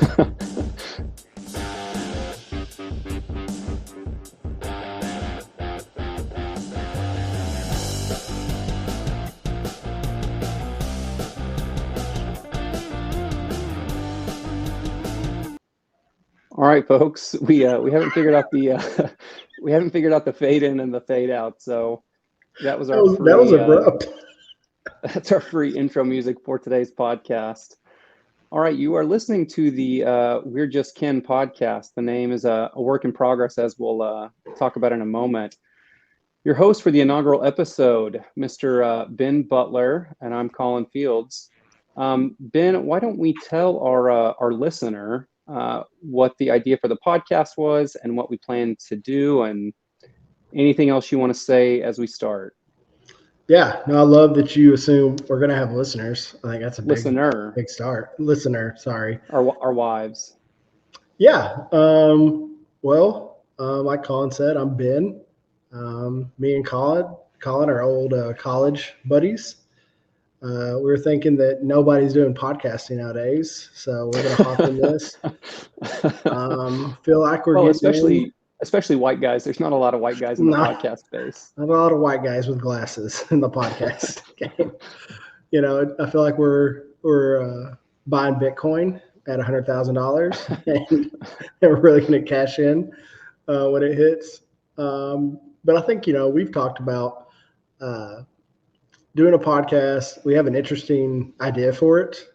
All right, folks, we haven't figured out the we haven't figured out the fade in and the fade out. So that was our That was abrupt. That's our free intro music for today's podcast. All right, you are listening to the We're Just Kin podcast. The name is a work in progress, as we'll talk about in a moment. Your host for the inaugural episode, Mr. Ben Butler, and I'm Kollin Fields. Ben, why don't we tell our listener what the idea for the podcast was and what we plan to do, and anything else you want to say as we start? Yeah, no, I love that you assume we're going to have listeners. I think that's a big start. Listener, sorry. Our wives. Yeah. Like Kollin said, I'm Ben. Me and Kollin are old college buddies. We were thinking that nobody's doing podcasting nowadays, so we're going to hop in this. Feel like we're especially white guys. There's not a lot of white guys in the podcast space. Not a lot of white guys with glasses in the podcast game. I feel like we're buying Bitcoin at $100,000, and we're really going to cash in when it hits. But I think we've talked about doing a podcast. We have an interesting idea for it,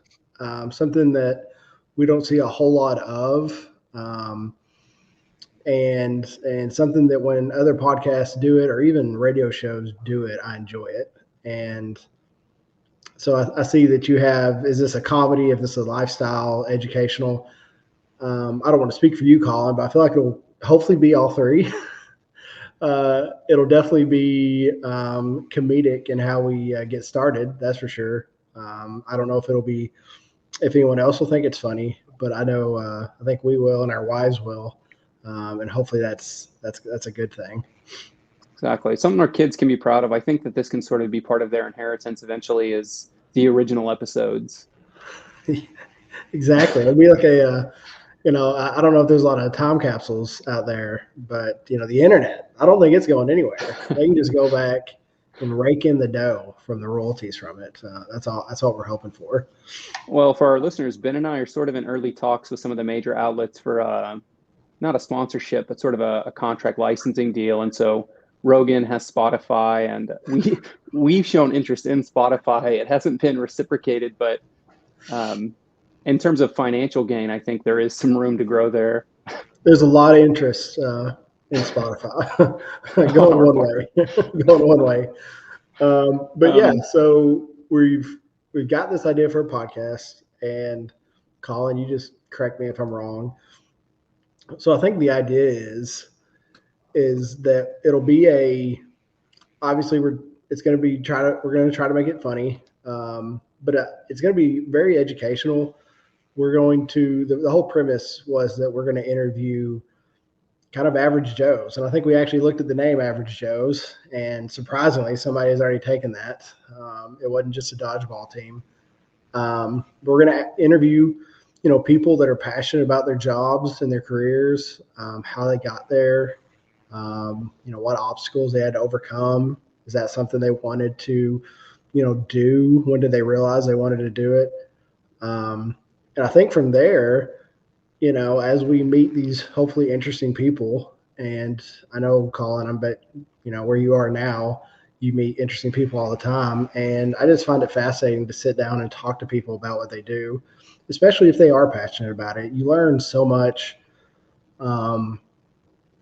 something that we don't see a whole lot of. And something that when other podcasts do it, or even radio shows do it, I enjoy it. And so I see that you have, is this a comedy? If this is a lifestyle, educational? I don't want to speak for you, Kollin, but I feel like it'll hopefully be all three. It'll definitely be comedic in how we get started. That's for sure. I don't know if anyone else will think it's funny, but I know, I think we will, and our wives will. And hopefully that's a good thing. Exactly. Something our kids can be proud of. I think that this can sort of be part of their inheritance eventually, is the original episodes. Exactly. It'll be like I don't know if there's a lot of time capsules out there, but the internet, I don't think it's going anywhere. They can just go back and rake in the dough from the royalties from it. That's what we're hoping for. Well, for our listeners, Ben and I are sort of in early talks with some of the major outlets for not a sponsorship, but sort of a contract licensing deal. And so Rogan has Spotify, and we've shown interest in Spotify. It hasn't been reciprocated, but in terms of financial gain, I think there is some room to grow there. There's a lot of interest in Spotify going one way. But yeah, so we've got this idea for a podcast, and Kollin, you just correct me if I'm wrong. So I think the idea is that it'll be obviously we're going to try to make it funny, but it's going to be very educational. We're going to the whole premise was that we're going to interview kind of average Joes, and I think we actually looked at the name Average Joes, and surprisingly, somebody has already taken that. It wasn't just a dodgeball team. We're going to interview people that are passionate about their jobs and their careers, how they got there, what obstacles they had to overcome. Is that something they wanted to, do? When did they realize they wanted to do it? And I think from there, as we meet these hopefully interesting people, and I know, Kollin, I bet, where you are now, you meet interesting people all the time. And I just find it fascinating to sit down and talk to people about what they do, especially if they are passionate about it. You learn so much.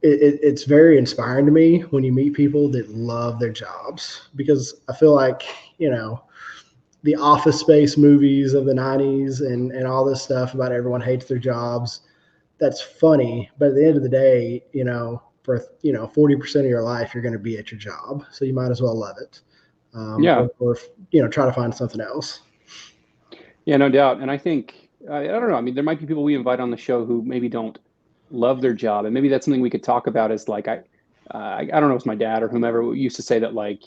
It's very inspiring to me when you meet people that love their jobs, because I feel like, the Office Space movies of the 90s and all this stuff about everyone hates their jobs, that's funny. But at the end of the day, for 40% of your life, you're going to be at your job. So you might as well love it. Or try to find something else. Yeah, no doubt. And I think, I don't know, I mean, there might be people we invite on the show who maybe don't love their job. And maybe that's something we could talk about, is like, I don't know, it's my dad or whomever used to say that, like,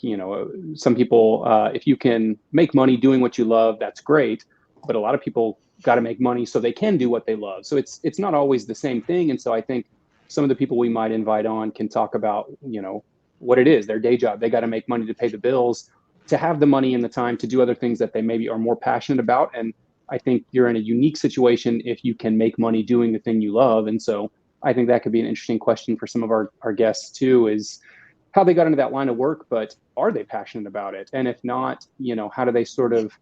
some people, if you can make money doing what you love, that's great. But a lot of people got to make money so they can do what they love. So it's not always the same thing. And so I think some of the people we might invite on can talk about, what it is, their day job. They got to make money to pay the bills, to have the money and the time to do other things that they maybe are more passionate about. And I think you're in a unique situation if you can make money doing the thing you love. And so I think that could be an interesting question for some of our guests too, is how they got into that line of work, but are they passionate about it? And if not, how do they sort of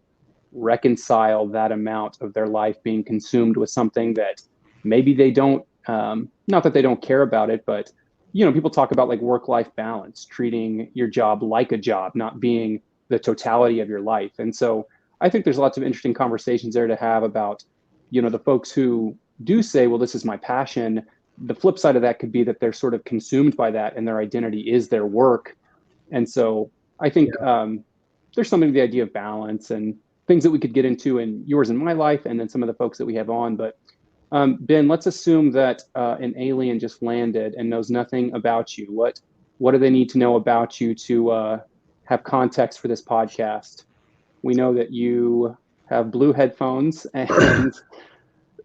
reconcile that amount of their life being consumed with something that maybe they don't, not that they don't care about it, but people talk about like work-life balance, treating your job like a job, not being the totality of your life. And so I think there's lots of interesting conversations there to have about, the folks who do say, well, this is my passion. The flip side of that could be that they're sort of consumed by that and their identity is their work. And so I think there's something to the idea of balance and things that we could get into in yours and my life, and then some of the folks that we have on. But Ben, let's assume that an alien just landed and knows nothing about you. What do they need to know about you to have context for this podcast? We know that you have blue headphones, and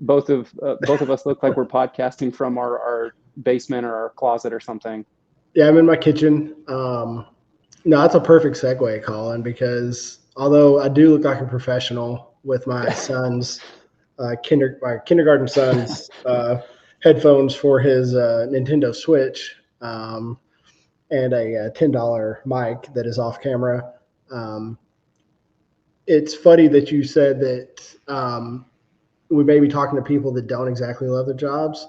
both of us look like we're podcasting from our basement or our closet or something. Yeah, I'm in my kitchen. No, that's a perfect segue, Kollin, because although I do look like a professional with my son's my kindergarten son's headphones for his Nintendo Switch, and a $10 mic that is off camera. It's funny that you said that we may be talking to people that don't exactly love their jobs,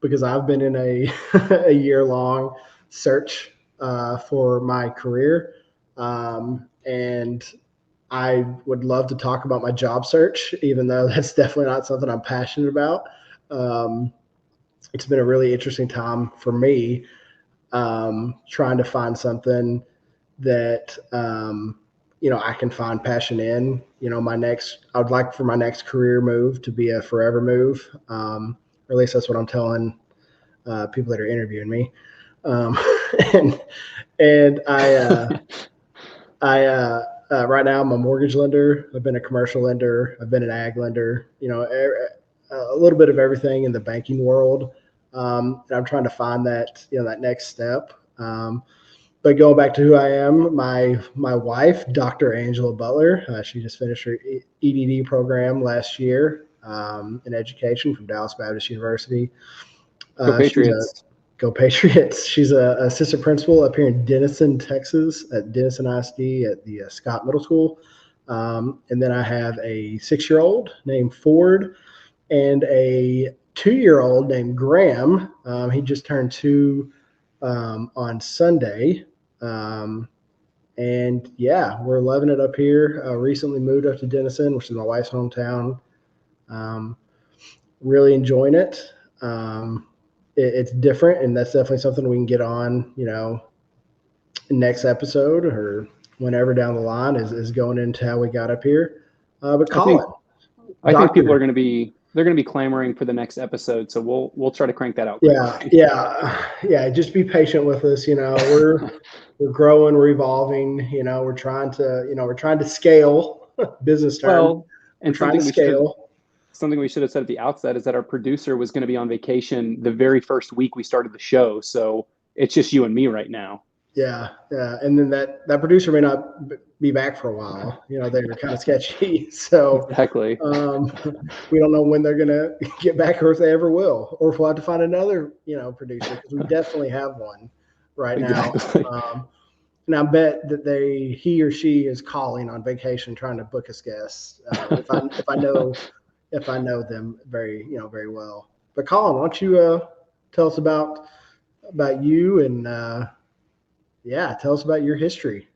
because I've been in a year-long search for my career, and I would love to talk about my job search, even though that's definitely not something I'm passionate about. It's been a really interesting time for me, trying to find something that I can find passion in. I would like for my next career move to be a forever move, or at least that's what I'm telling people that are interviewing me. And I right now I'm a mortgage lender. I've been a commercial lender. I've been an ag lender. A little bit of everything in the banking world. And I'm trying to find that that next step. But going back to who I am, my wife, Dr. Angela Butler, she just finished her EDD program last year in education from Dallas Baptist University. Go Patriots. Go Patriots. She's an assistant principal up here in Denison, Texas, at Denison ISD at the Scott Middle School. And then I have a 6-year-old named Ford and a 2-year-old named Graham. He just turned 2 on Sunday. And yeah, we're loving it up here. Recently moved up to Denison, which is my wife's hometown. Really enjoying it. It's different, and that's definitely something we can get on, next episode or whenever down the line is going into how we got up here. But Kollin, I think people are going to be clamoring for the next episode, so we'll try to crank that out. Yeah. Just be patient with us. We're growing, we're evolving. We're trying to scale. Business term. Well, and trying to scale. Something we should have said at the outset is that our producer was going to be on vacation the very first week we started the show. So it's just you and me right now. Yeah. And then that producer may not be back for a while. They were kind of sketchy. So exactly. We don't know when they're going to get back or if they ever will, or if we'll have to find another, producer, because we definitely have one right now. And I bet that he or she is calling on vacation trying to book us guests. If I know them very well. But Kollin, why don't you tell us about you and tell us about your history.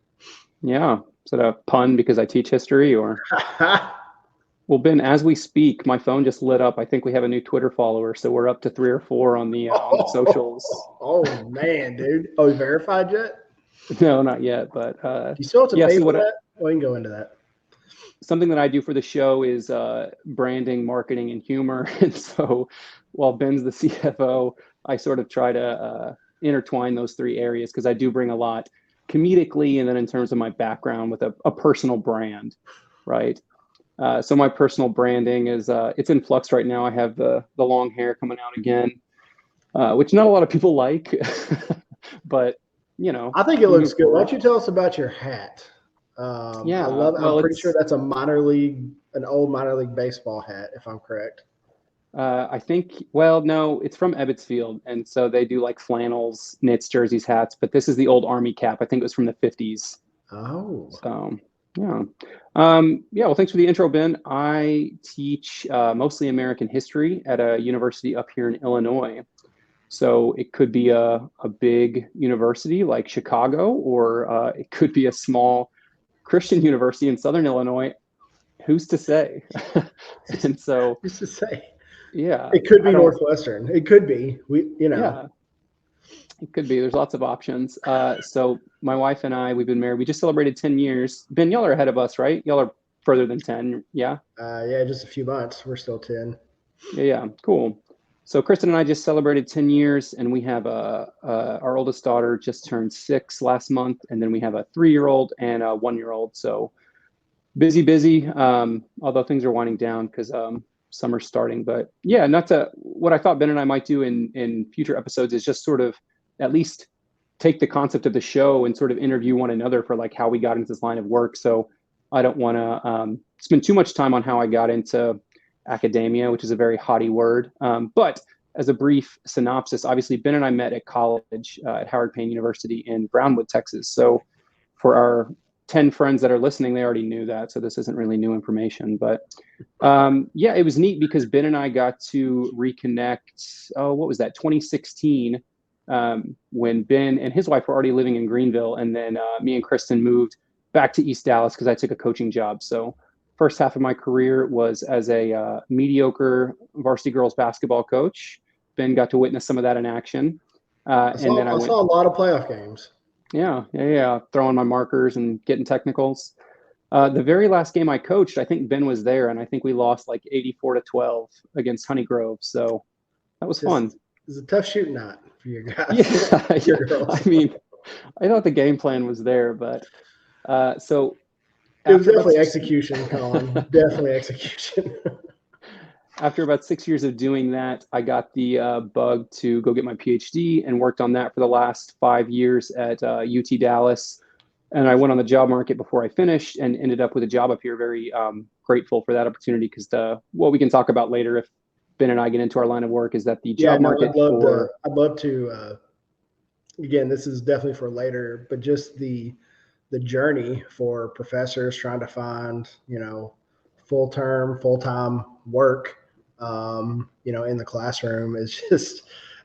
Yeah. Is that a pun because I teach history, or? Well, Ben, as we speak, my phone just lit up. I think we have a new Twitter follower, so we're up to 3 or 4 on the socials. Oh man, dude! Oh, verified yet? No, not yet. But you still have to pay for that. We can go into that. Something that I do for the show is branding, marketing, and humor. And so while Ben's the CFO, I sort of try to intertwine those 3 areas, because I do bring a lot comedically and then in terms of my background with a personal brand, right? So my personal branding is it's in flux right now. I have the long hair coming out again, which not a lot of people like, but I think it looks good. Why don't you tell us about your hat? Yeah, I love. well, I'm pretty sure that's an old minor league baseball hat, if I'm correct. I think, well, no, it's from Ebbetsfield, and so they do like flannels, knits, jerseys, hats. But this is the old Army cap. I think it was from the 50s. Oh, So yeah, yeah. Well, thanks for the intro, Ben. I teach mostly American history at a university up here in Illinois. So it could be a big university like Chicago, or it could be a small Christian university in Southern Illinois. Who's to say? And so, just to say, yeah, it could be I don't. Northwestern. It could be. Yeah, it could be. There's lots of options. So my wife and I, we've been married. We just celebrated 10 years. Ben, y'all are ahead of us, right? Y'all are further than 10. Yeah. Yeah, just a few months. We're still 10. Yeah. Cool. So Kristen and I just celebrated 10 years, and we have our oldest daughter just turned 6 last month, and then we have a 3-year-old and a 1-year-old. So busy, busy. Although things are winding down because summer's starting. But yeah, not to what I thought Ben and I might do in future episodes is just sort of at least take the concept of the show and sort of interview one another for like how we got into this line of work. So I don't want to spend too much time on how I got into academia, which is a very haughty word. But as a brief synopsis, obviously Ben and I met at college at Howard Payne University in Brownwood, Texas. So for our 10 friends that are listening, they already knew that. So this isn't really new information. But yeah, it was neat because Ben and I got to reconnect. Oh, what was that? 2016, when Ben and his wife were already living in Greenville. And then me and Kristen moved back to East Dallas because I took a coaching job. So first half of my career was as a mediocre varsity girls basketball coach. Ben got to witness some of that in action. I saw a lot of playoff games. Yeah. Throwing my markers and getting technicals. The very last game I coached, I think Ben was there, and I think we lost like 84-12 against Honey Grove. So that was fun. It's a tough shooting night for your guys. Yeah. I mean, I thought the game plan was there, but so it was definitely execution, Kollin. Definitely execution. After about 6 years of doing that, I got the bug to go get my PhD and worked on that for the last 5 years at UT Dallas. And I went on the job market before I finished and ended up with a job up here. Very grateful for that opportunity because what we can talk about later if Ben and I get into our line of work is that the job market I'd love to again, this is definitely for later, but just the journey for professors trying to find, full-time work, in the classroom is just,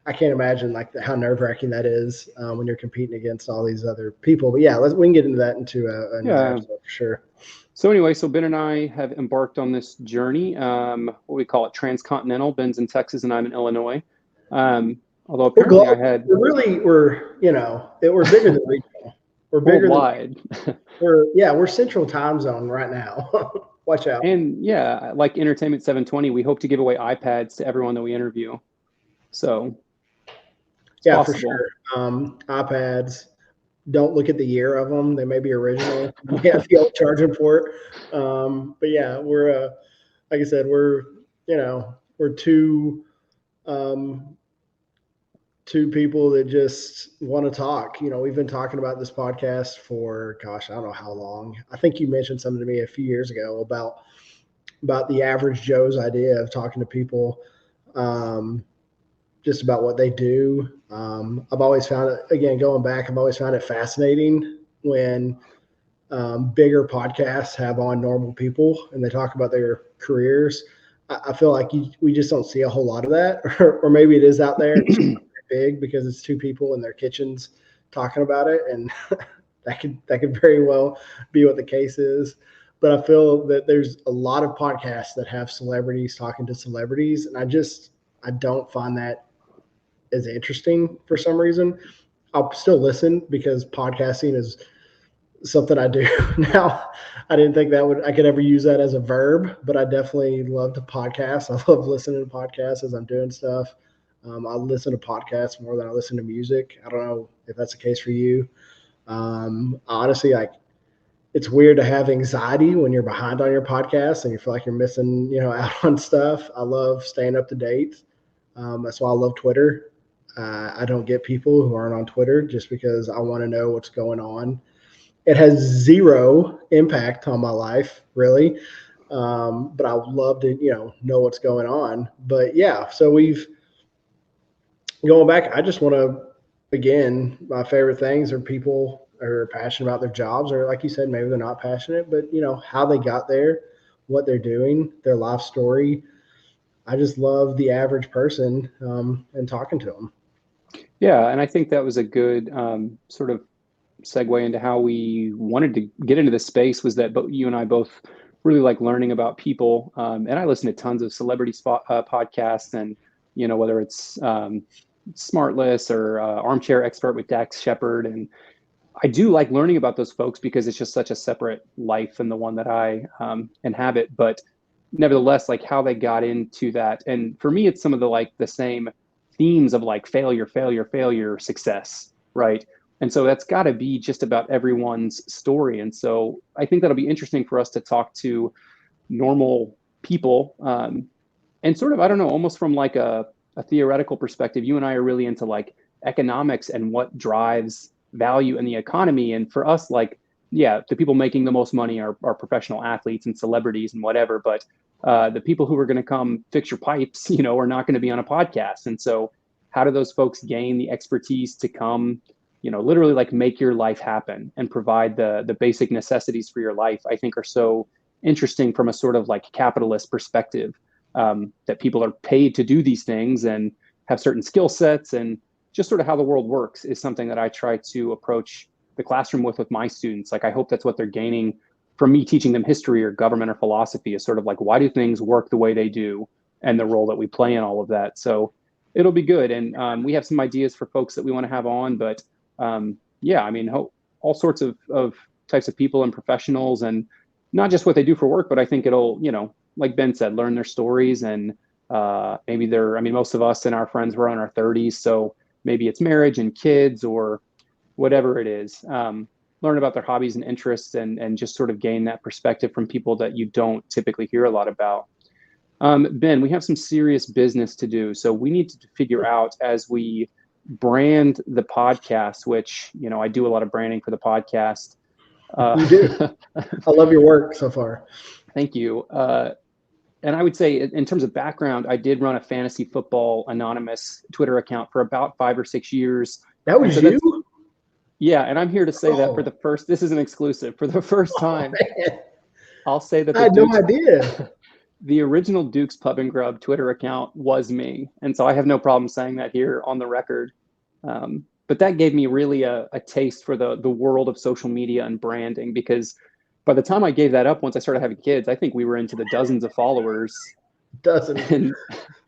I can't imagine like how nerve-wracking that is when you're competing against all these other people. But yeah, we can get into that into another episode for sure. So anyway, so Ben and I have embarked on this journey, what we call it transcontinental. Ben's in Texas and I'm in Illinois. Although apparently we're bigger than regional. We're bigger worldwide. We're central time zone right now. Watch out. And yeah, like Entertainment 720, we hope to give away iPads to everyone that we interview. So yeah, possible. For sure. iPads, don't look at the year of them. They may be original. You have to charge them for it. But yeah, we're like I said, we're two people that just want to talk. We've been talking about this podcast for, gosh, I don't know how long. I think you mentioned something to me a few years ago about the average Joe's idea of talking to people just about what they do. I've always found it, again, going back, I've always found it fascinating when bigger podcasts have on normal people and they talk about their careers. I feel like we just don't see a whole lot of that, or maybe it is out there. Big because it's two people in their kitchens talking about it, and that could very well be what the case is. But I feel that there's a lot of podcasts that have celebrities talking to celebrities, and I don't find that as interesting for some reason. I'll still listen because podcasting is something I do now. I didn't think I could ever use that as a verb, but I definitely love to podcast. I love listening to podcasts as I'm doing stuff. I listen to podcasts more than I listen to music. I don't know if that's the case for you. Honestly, like it's weird to have anxiety when you're behind on your podcast and you feel like you're missing, out on stuff. I love staying up to date. That's why I love Twitter. I don't get people who aren't on Twitter just because I want to know what's going on. It has zero impact on my life, really. But I would love to, know what's going on. But yeah, so going back, I just want to, again, my favorite things are people are passionate about their jobs, or like you said, maybe they're not passionate, but how they got there, what they're doing, their life story. I just love the average person and talking to them. Yeah, and I think that was a good sort of segue into how we wanted to get into this space, was that you and I both really like learning about people. And I listen to tons of celebrity podcasts, and, whether it's Smartless or Armchair Expert with Dax Shepard. And I do like learning about those folks because it's just such a separate life than the one that I inhabit. But nevertheless, like how they got into that. And for me, it's some of the same themes of like failure, failure, failure, success, right? And so that's got to be just about everyone's story. And so I think that'll be interesting for us to talk to normal people, and sort of, I don't know, almost from like a theoretical perspective. You and I are really into like economics and what drives value in the economy. And for us, like, yeah, the people making the most money are professional athletes and celebrities and whatever. But the people who are going to come fix your pipes, are not going to be on a podcast. And so how do those folks gain the expertise to come, literally like make your life happen and provide the basic necessities for your life? I think are so interesting from a sort of like capitalist perspective, that people are paid to do these things and have certain skill sets, and just sort of how the world works is something that I try to approach the classroom with my students. Like, I hope that's what they're gaining from me teaching them history or government or philosophy, is sort of like, why do things work the way they do, and the role that we play in all of that. So it'll be good. And we have some ideas for folks that we want to have on, but yeah, I mean, all sorts of types of people and professionals, and not just what they do for work, but I think it'll, like Ben said, learn their stories. And maybe most of us and our friends were in our 30s. So maybe it's marriage and kids or whatever it is. Learn about their hobbies and interests, and just sort of gain that perspective from people that you don't typically hear a lot about. Ben, we have some serious business to do. So we need to figure out, as we brand the podcast, which, I do a lot of branding for the podcast. You do. I love your work so far. Thank you. And I would say, in terms of background, I did run a fantasy football anonymous Twitter account for about 5 or 6 years. That was you? Yeah. And I'm here to say that this is an exclusive. For the first time, I'll say that I had no idea. The original Duke's Pub and Grub Twitter account was me. And so I have no problem saying that here on the record. But that gave me really a taste for the world of social media and branding, because by the time I gave that up, once I started having kids, I think we were into the dozens of followers. Dozens. And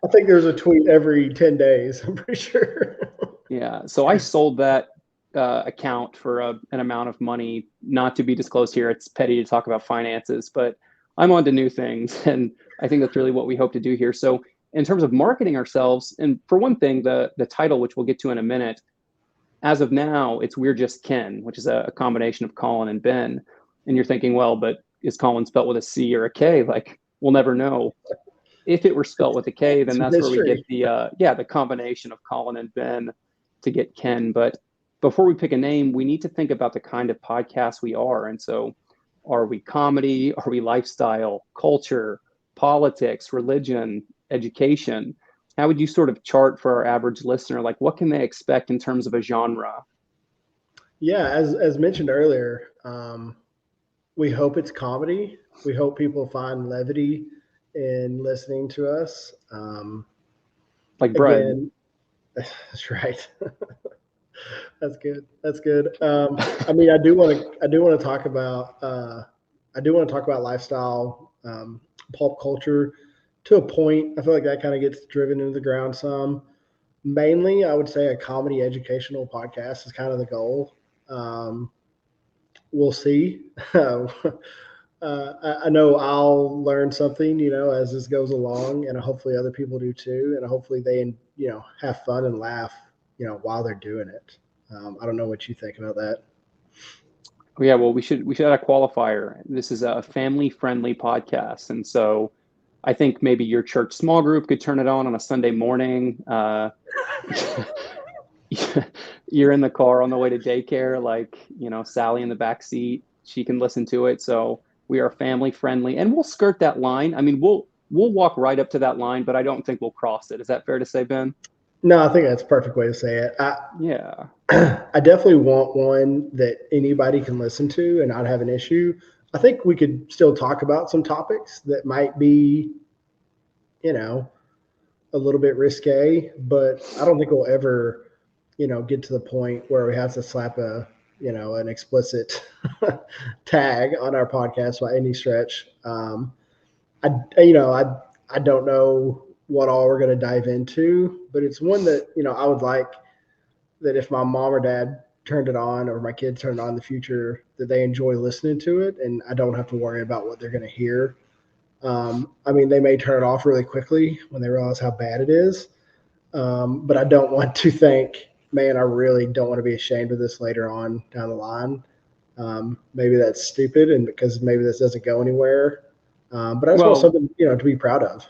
I think there's a tweet every 10 days, I'm pretty sure. Yeah. So I sold that account for an amount of money, not to be disclosed here. It's petty to talk about finances, but I'm on to new things. And I think that's really what we hope to do here. So in terms of marketing ourselves, and for one thing, the title, which we'll get to in a minute, as of now, it's We're Just Ken, which is a combination of Kollin and Ben. And you're thinking, well, but is Kollin spelled with a C or a K? Like, we'll never know. If it were spelled with a K, then that's where we get the combination of Kollin and Ben to get Ken. But before we pick a name, we need to think about the kind of podcast we are. And so, are we comedy? Are we lifestyle, culture, politics, religion, education? How would you sort of chart for our average listener? Like, what can they expect in terms of a genre? Yeah, as mentioned earlier, we hope it's comedy. We hope people find levity in listening to us. Like bread. Again, that's right. That's good. That's good. I mean, I do want to talk about lifestyle, pulp culture to a point. I feel like that kind of gets driven into the ground some. Mainly, I would say a comedy educational podcast is kind of the goal. We'll see. I know I'll learn something, as this goes along, and hopefully other people do too. And hopefully they, have fun and laugh, while they're doing it. I don't know what you think about that. Yeah, well, we should add a qualifier. This is a family-friendly podcast, and so I think maybe your church small group could turn it on a Sunday morning. You're in the car on the way to daycare, like, Sally in the back seat, she can listen to it. So we are family friendly, and we'll skirt that line. I mean, we'll walk right up to that line, but I don't think we'll cross it. Is that fair to say, Ben? No, I think that's a perfect way to say it. Yeah. I definitely want one that anybody can listen to and not have an issue. I think we could still talk about some topics that might be, a little bit risque, but I don't think we'll ever, get to the point where we have to slap an explicit tag on our podcast by any stretch. I, I don't know what all we're going to dive into, but it's one that, I would like that if my mom or dad turned it on or my kids turned it on in the future, that they enjoy listening to it and I don't have to worry about what they're going to hear. I mean, they may turn it off really quickly when they realize how bad it is. But I don't want to think, man, I really don't want to be ashamed of this later on down the line. Maybe that's stupid and because maybe this doesn't go anywhere. But I just want something, to be proud of.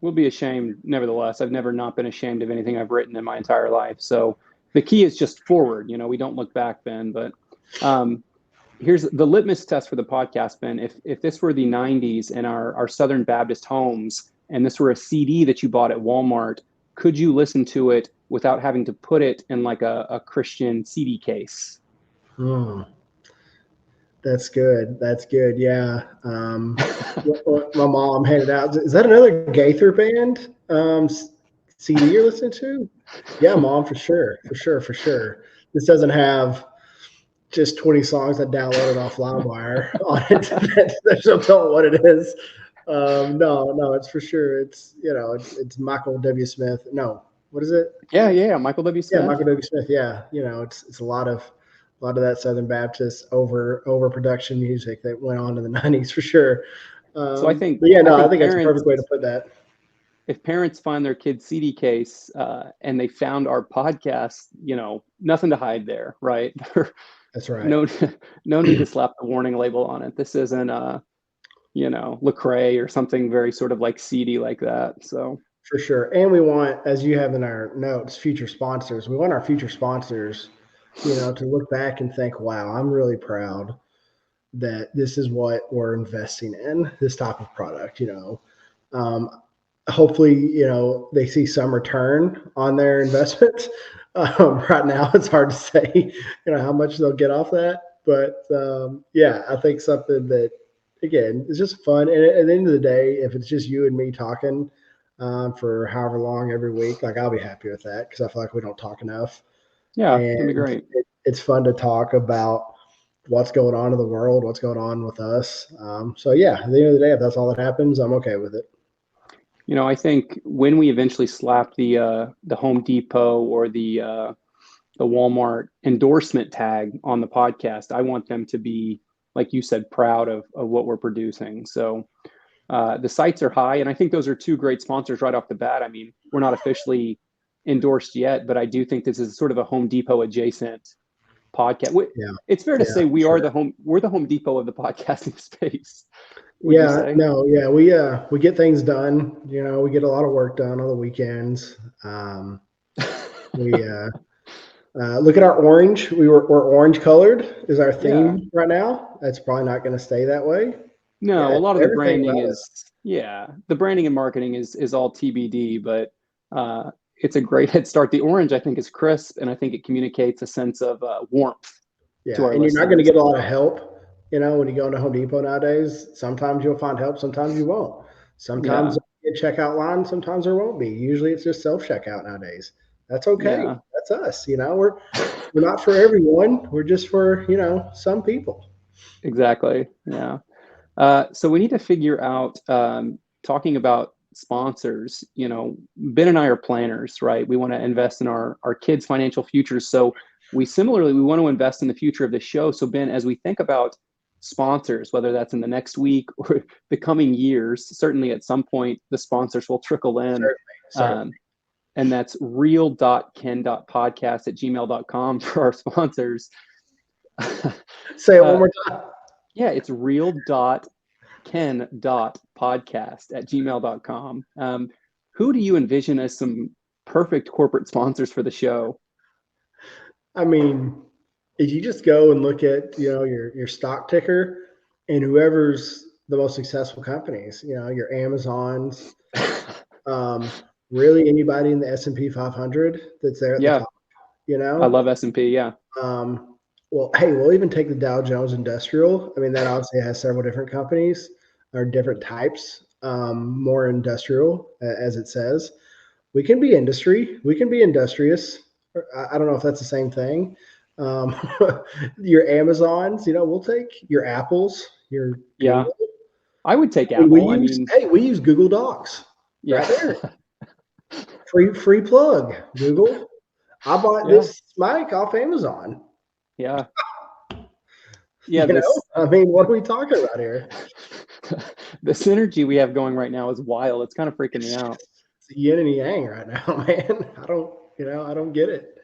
We'll be ashamed nevertheless. I've never not been ashamed of anything I've written in my entire life. So the key is just forward. We don't look back, Ben. But here's the litmus test for the podcast, Ben. If this were the 90s and our Southern Baptist homes, and this were a CD that you bought at Walmart, could you listen to it without having to put it in like a Christian CD case? That's good. That's good. Yeah. What my mom handed out. Is that another Gaither band CD you're listening to? Yeah, Mom, for sure. This doesn't have just 20 songs that downloaded off LimeWire on it. That's not what it is. No, it's for sure. It's Michael W. Smith. No, what is it? Yeah, Michael W. Smith. Yeah, Michael W. Smith. Yeah, it's a lot of that Southern Baptist overproduction music that went on in the 90s for sure. So I think, I think that's a perfect way to put that. If parents find their kid's CD case and they found our podcast, nothing to hide there, right? That's right. No need to slap the warning label on it. This isn't Lecrae or something very sort of like seedy like that. So for sure. And we want, as you have in our notes, future sponsors. We want our future sponsors, to look back and think, wow, I'm really proud that this is what we're investing in, this type of product, hopefully, they see some return on their investment. Right now, it's hard to say, how much they'll get off that. But I think something that, again, is just fun. And at the end of the day, if it's just you and me talking for however long every week, like I'll be happy with that because I feel like we don't talk enough. Yeah, that'd be great. It's fun to talk about what's going on in the world, what's going on with us. At the end of the day, if that's all that happens, I'm okay with it. I think when we eventually slap the Home Depot or the Walmart endorsement tag on the podcast, I want them to be, like you said, proud of what we're producing. So the sights are high, and I think those are two great sponsors right off the bat. I mean, we're not officially endorsed yet, but I do think this is sort of a Home Depot adjacent podcast. It's fair to say we're the Home Depot of the podcasting space. We get things done. We get a lot of work done on the weekends. We look at our orange. We're orange colored is our theme right now. That's probably not going to stay that way. No, a lot of the branding is the branding and marketing is all TBD, but it's a great head start. The orange, I think, is crisp, and I think it communicates a sense of warmth. Yeah, and you're not going to get a lot of help. When you go into Home Depot nowadays, sometimes you'll find help, sometimes you won't. Sometimes there'll be a checkout line, sometimes there won't be. Usually it's just self-checkout nowadays. That's okay. Yeah. That's us. We're not for everyone. We're just for, some people. Exactly. Yeah. So we need to figure out, talking about sponsors, Ben and I are planners, right? We want to invest in our kids' financial futures. So we want to invest in the future of the show. So Ben, as we think about sponsors, whether that's in the next week or the coming years, certainly at some point the sponsors will trickle in. Certainly. And that's real.ken.podcast@gmail.com for our sponsors. Say it one more time. Yeah, it's real.ken.podcast@gmail.com. Who do you envision as some perfect corporate sponsors for the show? I mean, if you just go and look at, your stock ticker and whoever's the most successful companies, your Amazons, really anybody in the S&P 500 that's there at the top, I love S&P. Yeah. Well, hey, we'll even take the Dow Jones Industrial. I mean, that obviously has several different companies or different types, more industrial, as it says. We can be industry. We can be industrious. I don't know if that's the same thing. Your Amazons, we'll take your Apples, your Google. I would take Apple. We use Google Docs. Yeah. Right there. Free plug, Google. I bought this mic off Amazon. Yeah. Yeah. What are we talking about here? The synergy we have going right now is wild. It's kind of freaking me out. It's yin and yang right now, man. I don't get it.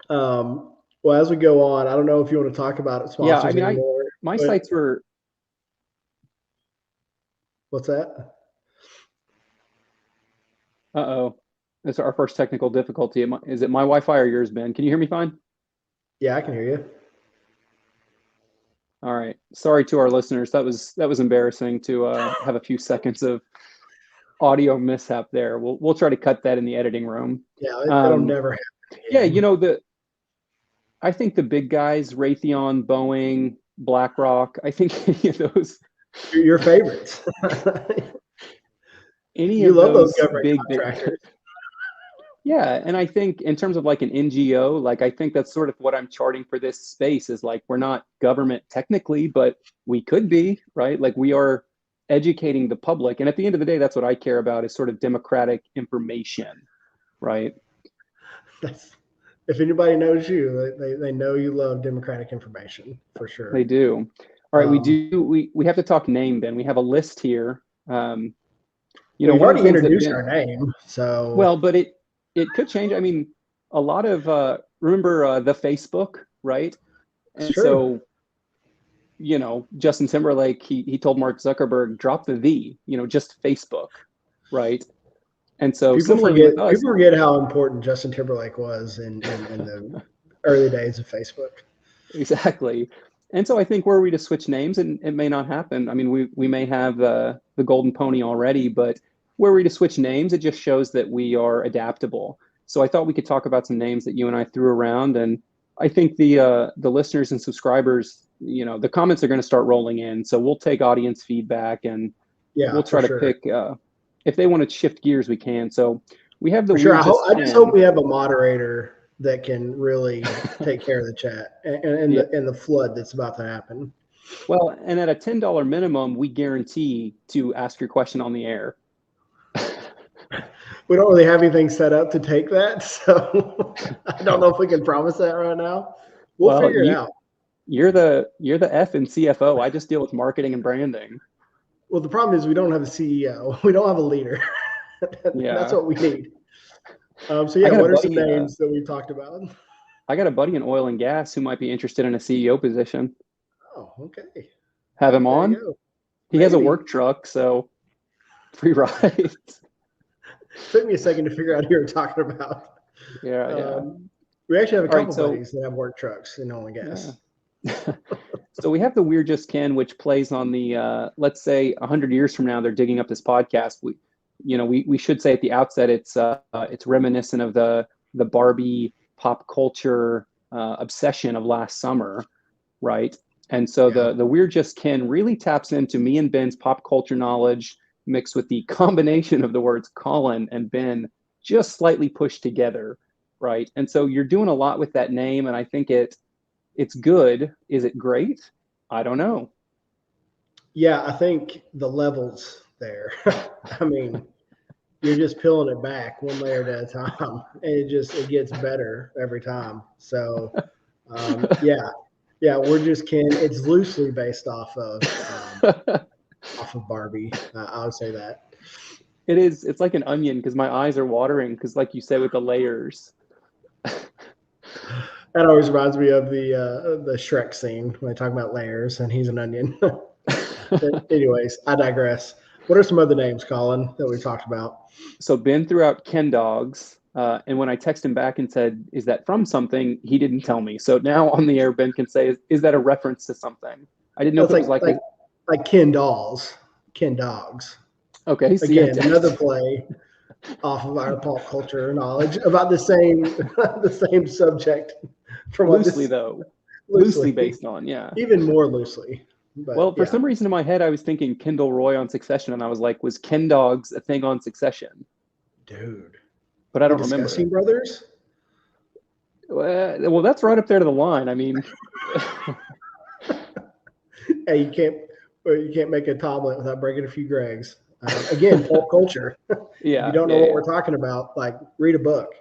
Well, as we go on, I don't know if you want to talk about it. Sponsors anymore. My sites were. What's that? Uh-oh. It's our first technical difficulty. Is it my Wi-Fi or yours, Ben? Can you hear me fine? Yeah, I can hear you. All right. Sorry to our listeners. That was embarrassing to have a few seconds of audio mishap there. We'll try to cut that in the editing room. Yeah, it'll never happen again. Yeah, I think the big guys, Raytheon, Boeing, BlackRock, I think any of those. Your favorites. You love those big contractors. Yeah, and I think in terms of like an NGO, like I think that's sort of what I'm charting for this space is like we're not government technically, but we could be, right? Like we are educating the public. And at the end of the day, that's what I care about is sort of democratic information, right? If anybody knows you, they know you love democratic information for sure. They do. All right, we have to talk name, Ben. We have a list here. We've already introduced our name, so well, but it could change. I mean, a lot of remember the Facebook, right? And so, Justin Timberlake, he told Mark Zuckerberg, drop the, just Facebook, right? And so people forget how important Justin Timberlake was in the early days of Facebook. Exactly. And so I think were we to switch names, and it may not happen. I mean, we may have the golden pony already, but were we to switch names, it just shows that we are adaptable. So I thought we could talk about some names that you and I threw around, and I think the listeners and subscribers, the comments are going to start rolling in. So we'll take audience feedback, and we'll try to pick. If they want to shift gears, we can. So we have the. Sure, I just hope we have a moderator that can really take care of the chat and the flood that's about to happen. Well, and at a $10 minimum, we guarantee to ask your question on the air. We don't really have anything set up to take that, so I don't know if we can promise that right now. We'll figure it out. You're the F in CFO. I just deal with marketing and branding. Well, the problem is we don't have a CEO. We don't have a leader. That's what we need. What are some names that we've talked about? I got a buddy in oil and gas who might be interested in a CEO position. Oh, okay. Have him on. He has a work truck, so free rides. Took me a second to figure out who you're talking about. Yeah. We actually have a couple buddies that have work trucks in oil and gas. Yeah. So we have the We're Just Ken, which plays on the let's say 100 years from now they're digging up this podcast. We should say at the outset it's reminiscent of the Barbie pop culture obsession of last summer, right? And so the We're Just Ken really taps into me and Ben's pop culture knowledge mixed with the combination of the words Kollin and Ben just slightly pushed together, right? And so you're doing a lot with that name, and I think it's good. Is it great? I don't know. Yeah, I think the levels there. I mean, you're just peeling it back one layer at a time. And it gets better every time. So, We're Just Ken. It's loosely based off of Barbie. I would say that. It is. It's like an onion because my eyes are watering because, like you said, with the layers. That always reminds me of the Shrek scene when they talk about layers and he's an onion. Anyways, I digress. What are some other names, Kollin, that we've talked about? So Ben threw out Ken Dogs, and when I texted him back and said, "Is that from something?" he didn't tell me. So now on the air, Ben can say, "Is that a reference to something?" I didn't know if it was like Ken Dolls, Ken Dogs. Okay, so again, another play off of our pop culture knowledge about the same subject. From loosely based on, yeah, even more loosely. But, well, for some reason in my head, I was thinking Kendall Roy on Succession, and I was like, was Ken Dogs a thing on Succession? Dude. But I don't remember. Discussing Brothers? Well, that's right up there to the line. I mean, hey, you can't make a Tomlet without breaking a few Gregs. Again, pop culture. Yeah. If you don't know what we're talking about, like read a book.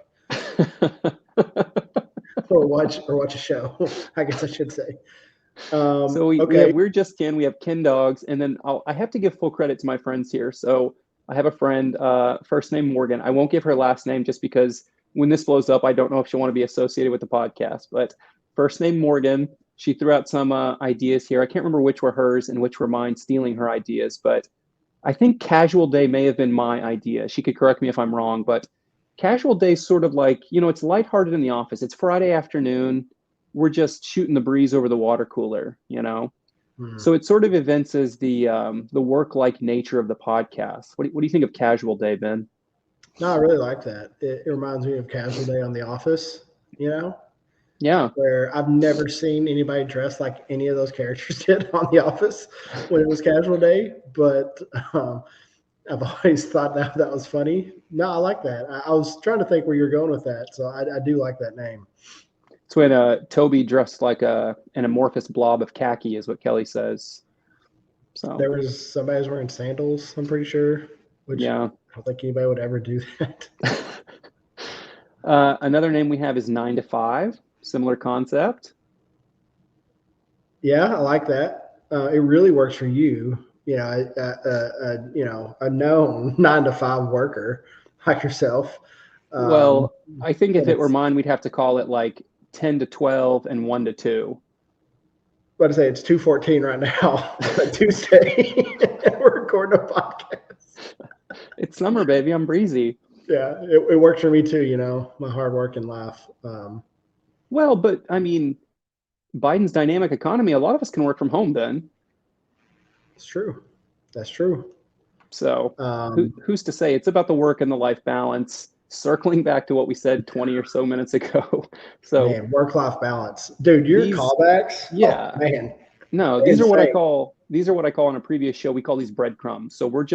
or watch a show, I guess I should say. So we have We're Just Ken, we have Ken Dogs, and then I have to give full credit to my friends here. So I have a friend, first name Morgan. I won't give her last name just because when this blows up, I don't know if she'll want to be associated with the podcast. But first name Morgan, she threw out some ideas here. I can't remember which were hers and which were mine, stealing her ideas. But I think Casual Day may have been my idea. She could correct me if I'm wrong, but Casual Day is sort of like, it's lighthearted in the office. It's Friday afternoon. We're just shooting the breeze over the water cooler, Mm-hmm. So it sort of evinces the work-like nature of the podcast. What do you think of Casual Day, Ben? No, I really like that. It reminds me of Casual Day on The Office, Yeah. Where I've never seen anybody dressed like any of those characters did on The Office when it was Casual Day, but I've always thought that was funny. No, I like that. I was trying to think where you're going with that, so I do like that name. It's when Toby dressed like an amorphous blob of khaki, is what Kelly says. So there was somebody was wearing sandals, I'm pretty sure. Which I don't think anybody would ever do that. Another name we have is 9 to 5. Similar concept. Yeah, I like that. It really works for you. A known 9 to 5 worker like yourself. Well, I think if it were mine, we'd have to call it like 10 to 12 and 1 to 2. But I say it's 2:14 right now, Tuesday. We're recording a podcast. It's summer, baby. I'm breezy. Yeah, it works for me too. My hard work and life. Well, but I mean, Biden's dynamic economy. A lot of us can work from home, Ben. It's true. That's true. So who's to say? It's about the work and the life balance. Circling back to what we said 20 or so minutes ago. So work-life balance. Dude, your callbacks. Yeah. Oh, man. No, these are what I call on a previous show. We call these breadcrumbs. So we're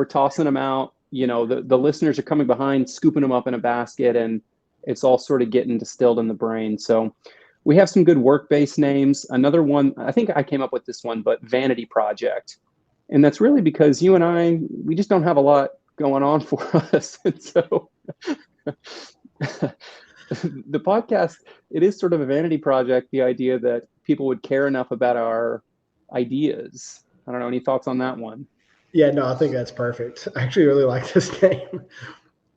tossing them out. The listeners are coming behind, scooping them up in a basket, and it's all sort of getting distilled in the brain. So we have some good work-based names. Another one, I think I came up with this one, but Vanity Project. And that's really because you and we just don't have a lot going on for us. And so the podcast, it is sort of a vanity project, the idea that people would care enough about our ideas. I don't know, any thoughts on that one? Yeah, no, I think that's perfect. I actually really like this name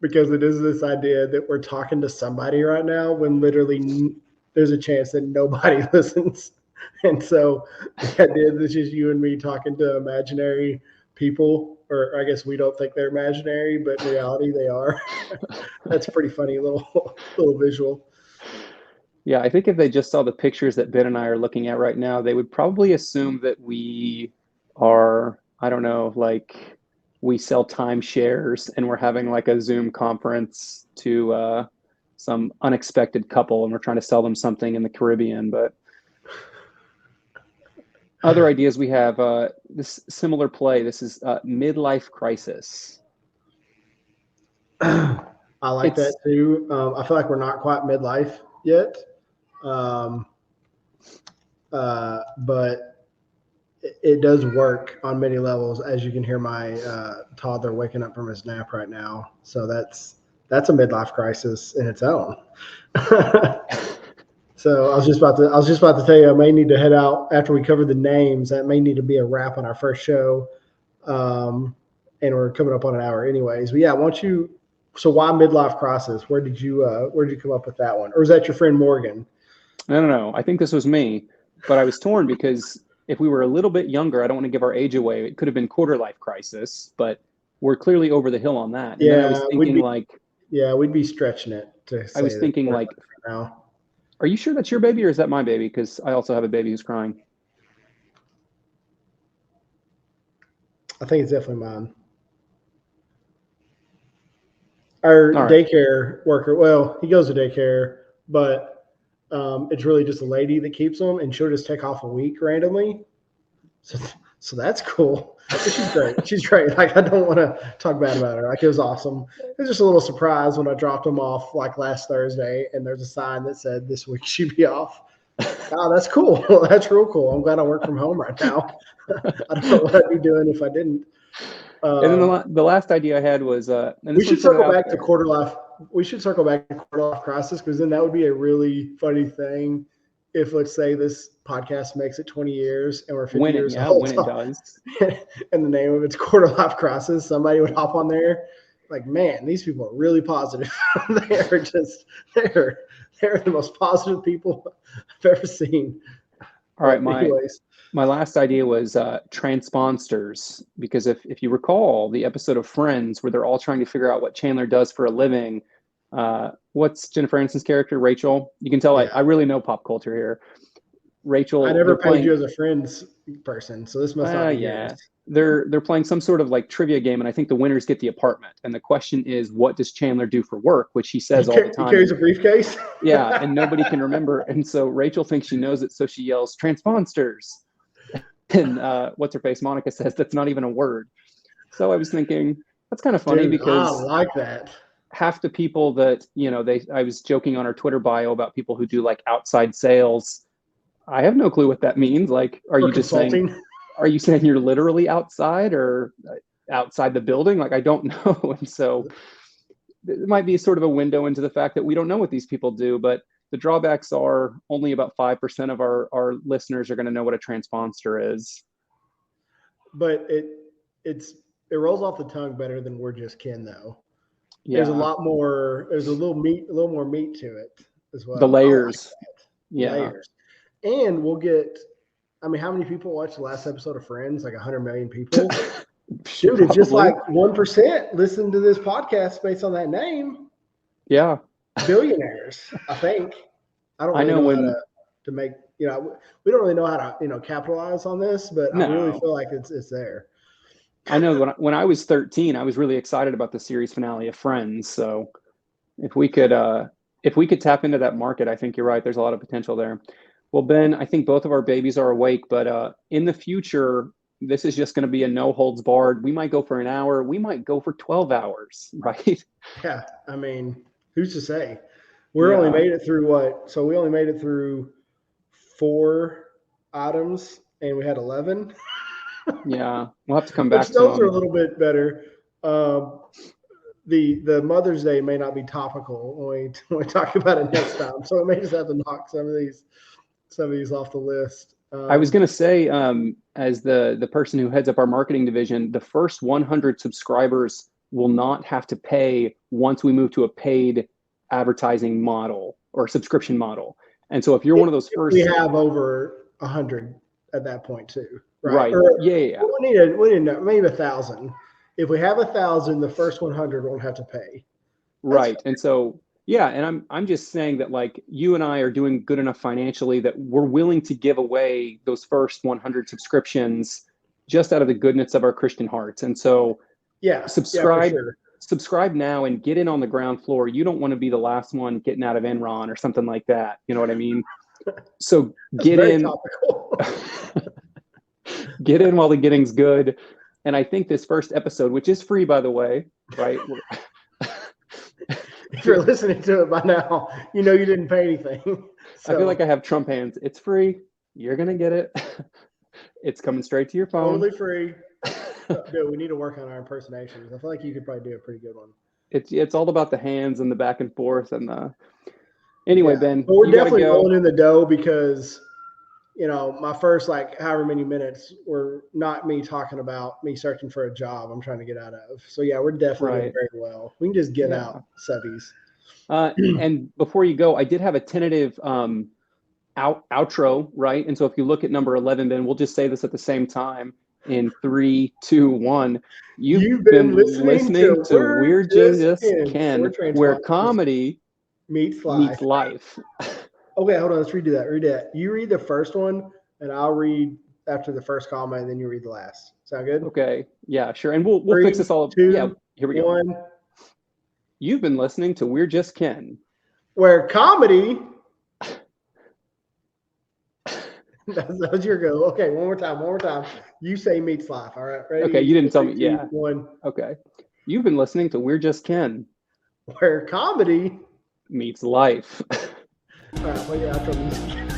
because it is this idea that we're talking to somebody right now when literally there's a chance that nobody listens. And so the idea that it's just you and me talking to imaginary people, or I guess we don't think they're imaginary, but in reality they are. That's a pretty funny little visual. Yeah, I think if they just saw the pictures that Ben and I are looking at right now, they would probably assume that we are, I don't know, like we sell timeshares and we're having like a Zoom conference to some unexpected couple and we're trying to sell them something in the Caribbean. But other ideas we have, this similar play. This is Midlife Crisis. I like that too. I feel like we're not quite midlife yet, but it does work on many levels. As you can hear my toddler waking up from his nap right now. So that's a midlife crisis in its own. So I was just about to tell you, I may need to head out after we cover the names. That may need to be a wrap on our first show. And we're coming up on an hour anyways. But yeah, so why Midlife Crisis? Where did you come up with that one? Or is that your friend Morgan? No. I think this was me, but I was torn because if we were a little bit younger, I don't want to give our age away. It could have been quarter life crisis, but we're clearly over the hill on that. And then I was Yeah, thinking we'd be stretching it to I say was that thinking we're like, now. are you sure that's your baby or is that my baby? Because I also have a baby who's crying. I think it's definitely mine. Our All right. daycare worker, well, he goes to daycare, but it's really just a lady that keeps him, and she'll just take off a week randomly. So that's cool. But she's great. She's great. Like, I don't want to talk bad about her. Like, it was awesome. It was just a little surprise when I dropped him off like last Thursday, and there's a sign that said this week she'd be off. Oh, that's cool. That's real cool. I'm glad I work from home right now. I don't know what I'd be doing if I didn't. And then the last idea I had was, and We this should one's sort of circle out back to there. quarter life. We should circle back to quarter life crisis, because then that would be a really funny thing if, let's say, this podcast makes it 20 years and we're 50 years old. When it does. And the name of it's quarter life crisis, somebody would hop on there like, man, these people are really positive. they're the most positive people I've ever seen. All right, Anyways. my last idea was Transponsters, because if you recall the episode of Friends where they're all trying to figure out what Chandler does for a living, what's Jennifer Aniston's character, Rachel? You can tell I really know pop culture here. Rachel, I never paid you as a Friends person, so this must not be yours. They're playing some sort of like trivia game, and I think the winners get the apartment. And the question is, what does Chandler do for work? Which he says all the time. He carries a briefcase. Yeah, and nobody can remember. And so Rachel thinks she knows it, so she yells, "Transponsters!" And what's her face? Monica says that's not even a word. So I was thinking that's kind of funny. Dude, because I like that. Half the people that I was joking on our Twitter bio about people who do like outside sales. I have no clue what that means. Like, are you just saying you're literally outside or outside the building? Like, I don't know. And so it might be sort of a window into the fact that we don't know what these people do, but the drawbacks are only about 5% of our listeners are going to know what a transponster is. But it rolls off the tongue better than We're Just Kin, though. Yeah. There's a lot more. There's a little more meat to it as well. The layers. Like layers. And we'll get. I mean, how many people watched the last episode of Friends? Like 100 million people. Dude, it's just like 1% listen to this podcast based on that name. Yeah. Billionaires, I think. I don't really know how to make. We don't really know how to capitalize on this, but I really feel like it's there. I know when I was 13, I was really excited about the series finale of Friends. So if we could tap into that market, I think you're right. There's a lot of potential there. Well, Ben, I think both of our babies are awake, but in the future, this is just going to be a no holds barred. We might go for an hour. We might go for 12 hours, right? Yeah. I mean, who's to say? We only made it through what? So we only made it through 4 items and we had 11. Yeah, we'll have to come back to those them. are a little bit better. The Mother's Day may not be topical when we talk about it next time, so it may just have to knock some of these off the list. I was going to say, as the person who heads up our marketing division, the first 100 subscribers will not have to pay once we move to a paid advertising model or subscription model. And so if you're one of those first, we have over 100 at that point too. Right. Yeah. We need maybe 1,000. If we have 1,000, the first 100 won't have to pay. Right. And so, yeah. And I'm just saying that like you and I are doing good enough financially that we're willing to give away those first 100 subscriptions just out of the goodness of our Christian hearts. And so subscribe now and get in on the ground floor. You don't want to be the last one getting out of Enron or something like that. You know what I mean? So get in. Get in while the getting's good. And I think this first episode, which is free, by the way, right? If you're listening to it by now, you didn't pay anything. So. I feel like I have Trump hands. It's free. You're going to get it. It's coming straight to your phone. Totally free. Dude, we need to work on our impersonations. I feel like you could probably do a pretty good one. It's all about the hands and the back and forth. And anyway, Ben. But we're definitely rolling in the dough because my first however many minutes were not me talking about me searching for a job I'm trying to get out of. So yeah, we're definitely doing very well. We can just get out subbies. And before you go, I did have a tentative outro, right? And so if you look at number 11, Ben, we'll just say this at the same time in 3, 2, 1. You've been listening to We're Just Ken, where comedy meets life. Okay, hold on. Let's redo that. Read that. You read the first one, and I'll read after the first comma, and then you read the last. Sound good? Okay. Yeah, sure. And we'll 3, fix this all up. 2, yeah, here we go. 1. You've been listening to We're Just Ken, where comedy. That's your go. Okay, one more time. You say meets life. All right. Ready? Okay, you didn't tell me. 2, Yeah. 1. Okay. You've been listening to We're Just Ken, where comedy meets life. All right, play the outro music.